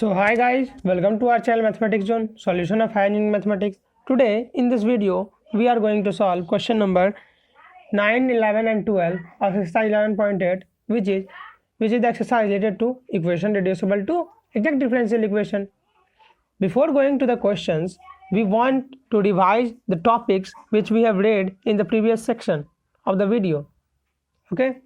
So hi guys, welcome to our channel Mathematics Zone, solution of higher engineering mathematics. Today in this video we are going to solve question number 9, 11 and 12 of exercise 11.8 which is the exercise related to equation reducible to exact differential equation. Before going to the questions, we want to revise the topics which we have read in the previous section of the video. Okay,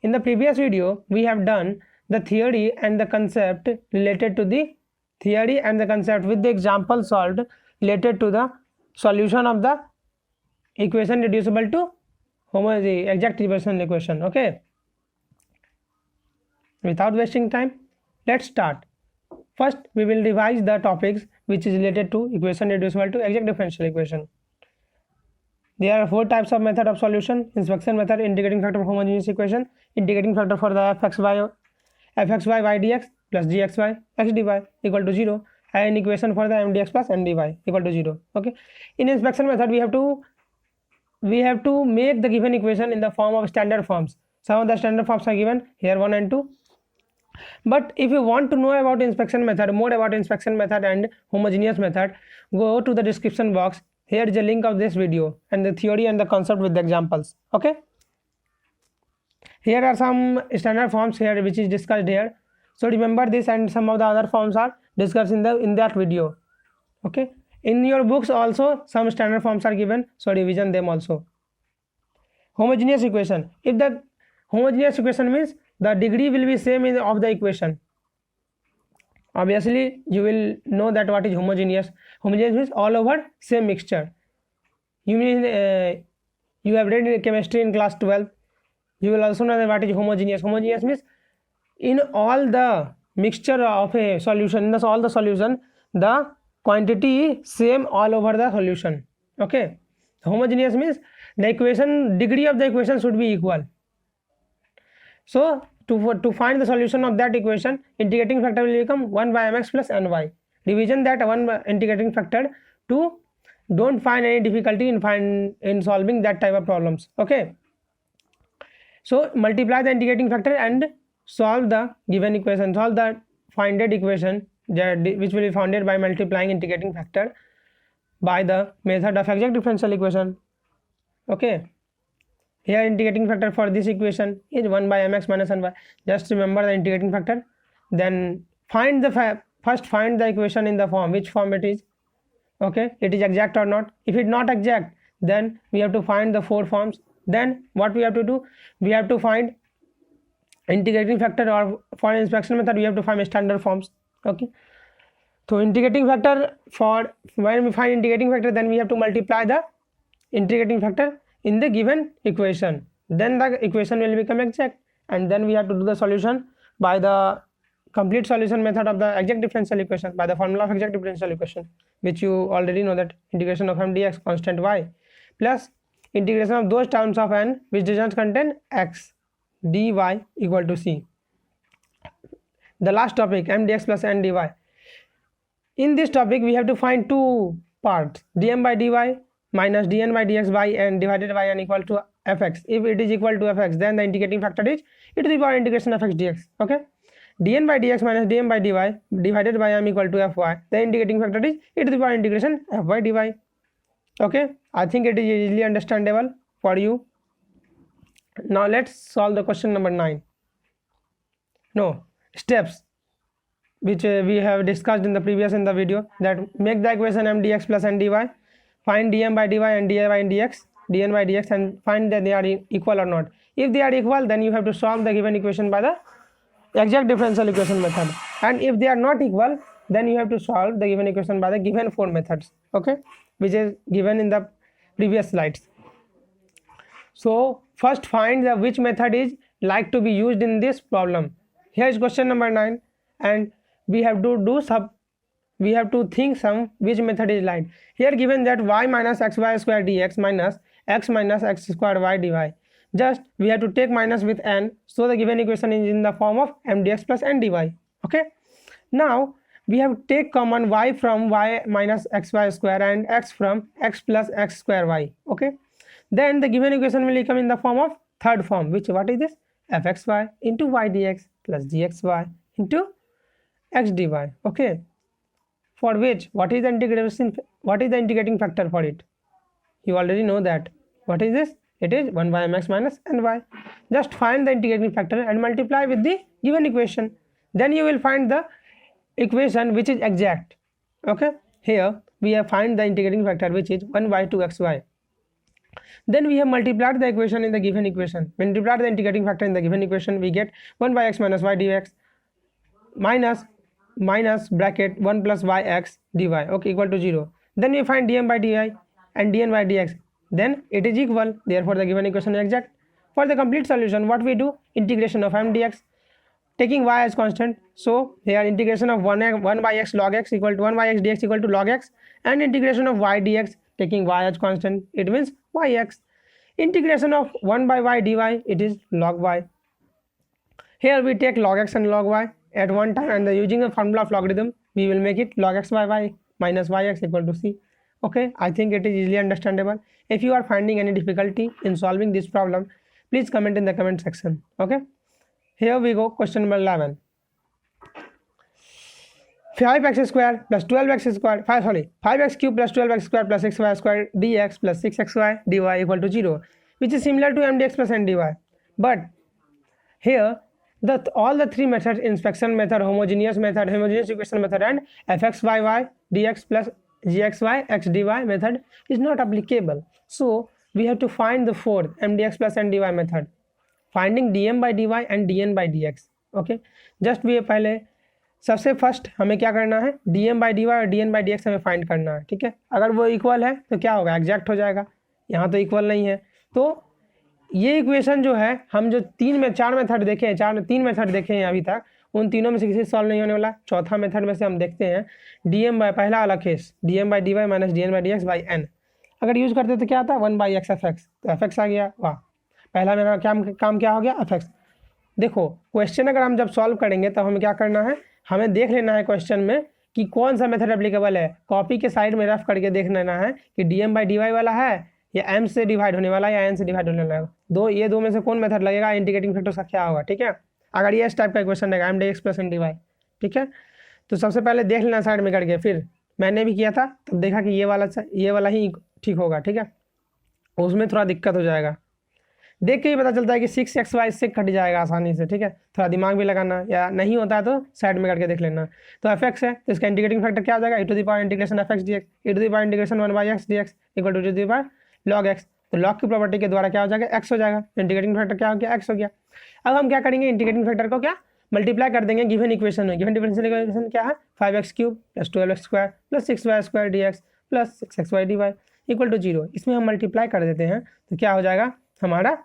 in the previous video we have done the theory and the concept related to the theory and the concept with the example solved related to the solution of the equation reducible to exact differential equation. Okay, without wasting time, let's start. First we will revise the topics which is related to equation reducible to exact differential equation. There are four types of method of solution: inspection method, integrating factor for homogeneous equation, integrating factor for the fxy y dx plus gxy x dy equal to 0, and equation for the mdx plus ndy equal to 0. Okay, in inspection method we have to make the given equation in the form of standard forms. Some of the standard forms are given here, 1 and 2. But if you want to know about inspection method, more about inspection method and homogeneous method, go to the description box. Here is a link of this video and the theory and the concept with the examples. Okay, here are some standard forms here which is discussed here, so remember this, and some of the other forms are discussed in that video. Okay, in your books also some standard forms are given, so revision them also. Homogeneous equation: if the homogeneous equation means the degree will be same of the equation. Obviously you will know that what is homogeneous. Homogeneous means all over same mixture. You mean you have read in chemistry in class 12. You will also know that what is homogeneous. Homogeneous means in all the mixture of a solution, in all the solution, the quantity is same all over the solution. Okay, homogeneous means the equation, degree of the equation should be equal. So to find the solution of that equation, integrating factor will become 1 by mx plus ny. Division that one by integrating factor to don't find any difficulty in solving that type of problems. Okay, so multiply the integrating factor and solve the given equation, solve the founded equation which will be founded by multiplying integrating factor by the method of exact differential equation. Okay, here integrating factor for this equation is 1 by mx minus ny. Just remember the integrating factor, then find the first find the equation in the form, which form it is. Okay, it is exact or not. If it is not exact, then we have to find the four forms. Then what we have to do, we have to find integrating factor, or for inspection method we have to find standard forms. Okay, so integrating factor, for when we find integrating factor, then we have to multiply the integrating factor in the given equation, then the equation will become exact, and then we have to do the solution by the complete solution method of the exact differential equation by the formula of exact differential equation, which you already know, that integration of m dx constant y plus integration of those terms of n which does not contain x dy equal to c. The last topic, m dx plus n dy. In this topic we have to find two parts, dm by dy minus dn by dx by n divided by n equal to fx. If it is equal to fx, then the integrating factor is e to the power integration of x dx. Okay, dn by dx minus dm by dy divided by m equal to fy, the integrating factor is e to the power integration fy dy. Okay, I think it is easily understandable for you. Now let's solve the question number 9. No, steps which we have discussed in the previous video, that make the equation m dx plus n dy, find dm by dy and dy by dx, dn by dx, and find that they are equal or not. If they are equal, then you have to solve the given equation by the exact differential equation method, and if they are not equal, then you have to solve the given equation by the given four methods. Okay, which is given in the previous slides. So first find the which method is like to be used in this problem. Here is question number 9, and we have to think some which method is like. Here given that y minus xy square dx minus x minus x square y dy. Just we have to take minus with n, so the given equation is in the form of m dx plus n dy. Okay, now we have to take common y from y minus xy square and x from x plus x square y. Okay, then the given equation will come in the form of third form, which what is this, fxy into y dx plus gxy into x dy. Okay, for which what is the integrating factor for it? You already know that. What is this? It is 1 by mx minus ny. Just find the integrating factor and multiply with the given equation, then you will find the equation which is exact. Okay, here we have find the integrating factor which is 1 by 2xy. Then we have multiplied the equation in the given equation. When multiply the integrating factor in the given equation, we get 1 by x minus y dx minus bracket 1 plus yx dy, okay, equal to 0. Then we find dm by dy and dn by dx, then it is equal, therefore the given equation is exact. For the complete solution, what we do? Integration of m dx, taking y as constant. So here integration of 1 by x log x equal to 1 by x dx equal to log x, and integration of y dx taking y as constant, it means yx. Integration of 1 by y dy, it is log y. Here we take log x and log y at one time, and using the formula of logarithm we will make it log x by y minus yx equal to c. Okay, I think it is easily understandable. If you are finding any difficulty in solving this problem, please comment in the comment section. Okay, here we go. Question number 11. 5x square plus 12x square 5x cube plus 12x square plus 6y square dx plus 6xy dy equal to 0, which is similar to mdx plus ndy. But here all the three methods, inspection method, homogeneous equation method, and fx by y dx plus gxy x dy method is not applicable. So we have to find the fourth mdx plus ndy method, finding dm by dy and dn by dx. Okay, just we पहले सबसे first हमें क्या करना है, dm by dy और dn by dx हमें find करना है. ठीक है, अगर वो इक्वल है तो क्या होगा, एग्जैक्ट हो जाएगा. यहाँ तो इक्वल नहीं है, तो ये इक्वेशन जो है, हम जो तीन मेथड देखे हैं अभी तक, उन तीनों में से किसी सॉल्व नहीं होने वाला. चौथा मेथड में से हम देखते हैं dm बाई, पहला वाला case dm by dy minus dn by dx by n. अगर यूज़ करते तो क्या आता है, 1 बाई एक्स एफ एक्स, तो एफ एक्स आ गया. वाह, पहला मेरा काम क्या हो गया, एफ एक्स. देखो क्वेश्चन अगर हम जब सॉल्व करेंगे तब हमें क्या करना है, हमें देख लेना है क्वेश्चन में कि कौन सा मेथड एप्लीकेबल है. कॉपी के साइड में रफ करके देख लेना है कि dm बाई dy वाला है या m से डिवाइड होने वाला है या n से डिवाइड होने वाला है. ये दो में से कौन मेथड लगेगा, इंटीग्रेटिंग फैक्टर का क्या होगा. ठीक है, अगर ये इस टाइप का क्वेश्चन रहेगा m dx plus n dy. ठीक है, तो सबसे पहले देख लेना साइड में करके. फिर मैंने भी किया था तब देखा कि ये वाला ही ठीक होगा. ठीक है, उसमें थोड़ा दिक्कत हो जाएगा, देख के ही पता चलता है कि 6xy इससे कट जाएगा आसानी से. ठीक है, थोड़ा दिमाग भी लगाना, या नहीं होता है तो साइड में करके देख लेना. तो एफ एक्स है तो इसका इंटीग्रेटिंग फैक्टर क्या हो जाएगा, e to the power integration f x d x, e to the power integration 1 by x d x equal to the power log x. तो लॉग की प्रॉपर्टी के द्वारा क्या हो जाएगा, एक्स हो जाएगा. इंटीग्रेटिंग फैक्टर क्या हो गया, एक्स हो गया. अब हम क्या करेंगे, इंटीग्रेटिंग फैक्टर को क्या मल्टीप्लाई कर देंगे गिवन इक्वेशन में. गिवन डिफरेंशियल इक्वेशन क्या है, 5x cube plus 12x square plus 6y square d x plus 6xy d y equal to 0. इसमें हम मल्टीप्लाई कर देते हैं तो क्या हो जाएगा हमारा,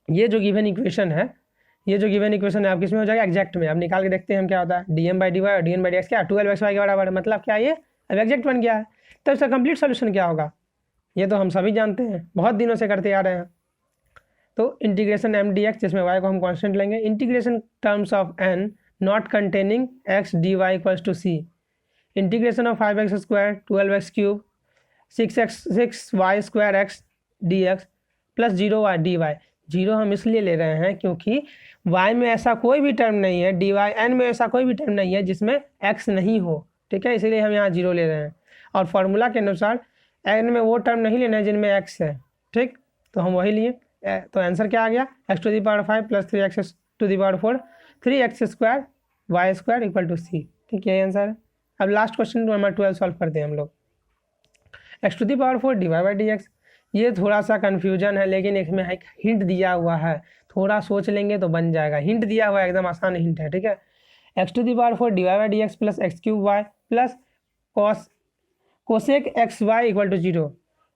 ये जो गिवन इक्वेशन है आप किस में हो जाएगा, एग्जैक्ट में. अब निकाल के देखते हैं हम क्या होता है, dm बाई डी वाई और dn बाई डी एक्स क्या 12xy के बराबर है. मतलब क्या, ये अब एग्जैक्ट बन गया है. तो इसका कंप्लीट सोल्यूशन क्या होगा, ये तो हम सभी जानते हैं, बहुत दिनों से करते आ रहे हैं. तो इंटीग्रेशन m dx, जिसमें y को हम कांस्टेंट लेंगे, integration terms of n not containing x dy equals to c, integration of 5x square 12x cube 6y square x dx plus 0y dy. 0 हम इसलिए ले रहे हैं क्योंकि y में ऐसा कोई भी टर्म नहीं है, dy n में ऐसा कोई भी टर्म नहीं है जिसमें x नहीं हो. ठीक है, इसीलिए हम यहाँ 0 ले रहे हैं. और फार्मूला के अनुसार n में वो टर्म नहीं लेना है जिनमें x है. ठीक, तो हम वही लिए. तो आंसर क्या आ गया, x to the power 5 plus 3x to the power 4 3x square y square equal to c. ठीक है, यही आंसर है. अब लास्ट क्वेश्चन नंबर 12 सॉल्व करते हैं हम लोग. x to the power 4 d y by d x, ये थोड़ा सा कन्फ्यूजन है, लेकिन इसमें एक हिंट दिया हुआ है, थोड़ा सोच लेंगे तो बन जाएगा. हिंट दिया हुआ है, एकदम आसान हिंट है. ठीक है, x to the power 4 d y by d x plus x cube y plus cosec x y equal to 0.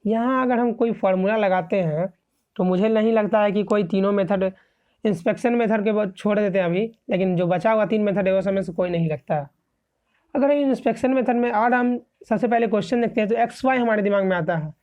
यहाँ अगर हम कोई फार्मूला लगाते हैं तो मुझे नहीं लगता है कि कोई तीनों मेथड, इंस्पेक्शन मेथड के बाद छोड़ देते हैं अभी, लेकिन जो बचा हुआ 3 मेथड है वो समय से कोई नहीं लगता है. अगर इंस्पेक्शन मेथड में और हम सबसे पहले क्वेश्चन देखते हैं तो एक्स वाई हमारे दिमाग में आता है.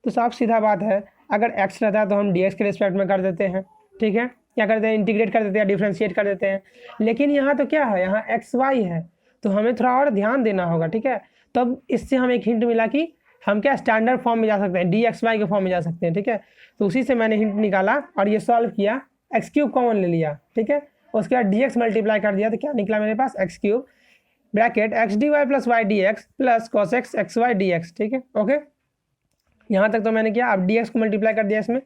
तो साफ सीधा बात है, अगर x रहता है तो हम dx के रिस्पेक्ट में कर देते हैं. ठीक है, क्या करते हैं, इंटीग्रेट कर देते हैं, डिफ्रेंशिएट कर देते हैं. लेकिन यहाँ तो क्या है, यहाँ एक्स वाई है, तो हमें थोड़ा और ध्यान देना होगा. ठीक है, तब इससे हमें एक हिंट मिला कि हम क्या स्टैंडर्ड फॉर्म में जा सकते हैं, dxy के फॉर्म में जा सकते हैं. ठीक है, तो उसी से मैंने हिंट निकाला और ये सॉल्व किया, एक्स क्यूब कॉमन ले लिया. ठीक है, उसके बाद डी एक्स मल्टीप्लाई कर दिया तो क्या निकला मेरे पास x cube bracket x d y plus y d x plus cos x x y d x. ठीक है, ओके, यहाँ तक तो मैंने किया। अब डी एक्स को मल्टीप्लाई कर दिया इसमें,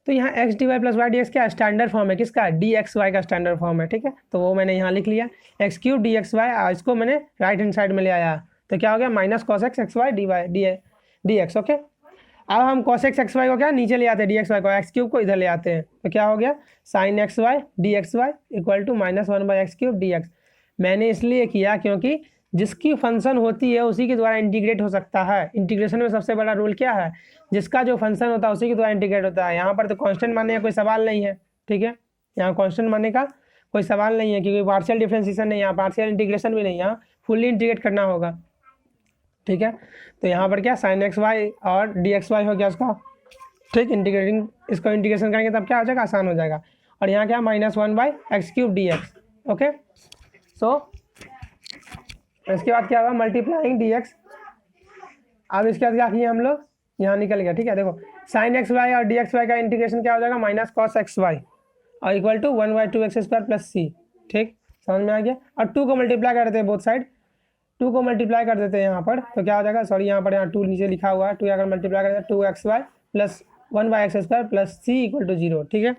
तो यहाँ x d y plus y d x क्या स्टैंडर्ड फॉर्म है, किसका, डी एक्स वाई का स्टैंडर्ड फॉर्म है। ठीक है, तो वो मैंने यहाँ लिख लिया x cube d x y, इसको मैंने राइट हैंड साइड में ले आया तो क्या हो गया minus cos x x y d y d x. Okay, अब हम कॉस एक्स एक्स वाई को क्या नीचे ले आते हैं, डी एक्स वाई को, एक्स क्यूब को इधर ले आते हैं तो क्या हो गया sine x y d x y equal to minus one by x cube d x. मैंने इसलिए किया क्योंकि जिसकी फंक्शन होती है उसी के द्वारा इंटीग्रेट हो सकता है। इंटीग्रेशन में सबसे बड़ा रूल क्या है, जिसका जो फंक्शन होता है उसी के द्वारा इंटीग्रेट होता है। यहाँ पर तो कांस्टेंट मानने का कोई सवाल नहीं है। ठीक है, यहाँ कांस्टेंट मानने का कोई सवाल नहीं है क्योंकि पार्शियल डिफरेंशिएशन नहीं, यहाँ पार्शियल इंटीग्रेशन भी नहीं, यहाँ फुल्ली इंटीग्रेट करना होगा। ठीक है, तो यहाँ पर क्या साइन एक्स वाई और डी एक्स वाई हो गया उसका। ठीक, इंटीग्रेटिंग इसको इंटीग्रेशन करेंगे तब क्या हो जाएगा, आसान हो जाएगा। और यहाँ क्या minus one by x cube d x. Okay, so इसके बाद क्या होगा मल्टीप्लाइंग डी एक्स। अब इसके बाद क्या किए हम लोग, यहाँ निकल गया। ठीक है, देखो साइन एक्स वाई और डी एक्स वाई का इंटीग्रेशन क्या हो जाएगा माइनस कॉस एक्स वाई और equal to one by two x square plus c. ठीक, समझ में आ गया। और टू को मल्टीप्लाई कर देते हैं बोथ साइड, टू को मल्टीप्लाई कर देते हैं यहाँ पर तो क्या हो जाएगा, सॉरी यहाँ पर यहाँ टू नीचे लिखा हुआ है, टू अगर मल्टीप्लाई कर देते हैं two x y plus one by x square plus c equal to zero. ठीक है,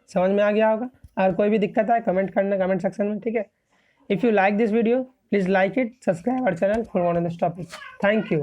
समझ में आ गया होगा। अगर कोई भी दिक्कत है कमेंट करना कमेंट सेक्शन में। ठीक है, if you like this video please like it, subscribe our channel for more on this topic. Thank you.